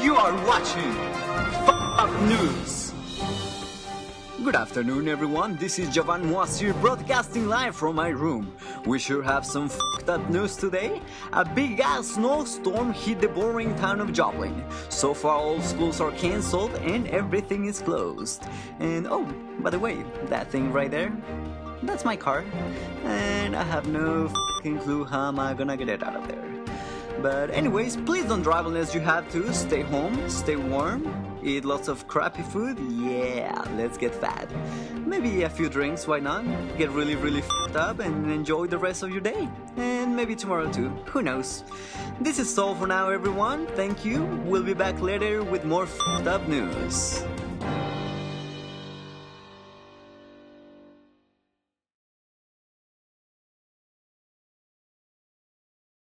You are watching Up News. Good afternoon, everyone. This is Jhavan Moacyr broadcasting live from my room. We sure have some fucked up news today. A big ass snowstorm hit the boring town of Joplin. So far, all schools are cancelled and everything is closed. And oh, by the way, that thing right there, that's my car. And I have no fucking clue how am I gonna get it out of there. But anyways, please don't drive unless you have to. Stay home, stay warm, eat lots of crappy food. Yeah, let's get fat. Maybe a few drinks, why not? Get really fucked up and enjoy the rest of your day. And maybe tomorrow too, who knows. This is all for now, everyone. Thank you. We'll be back later with more fucked up news.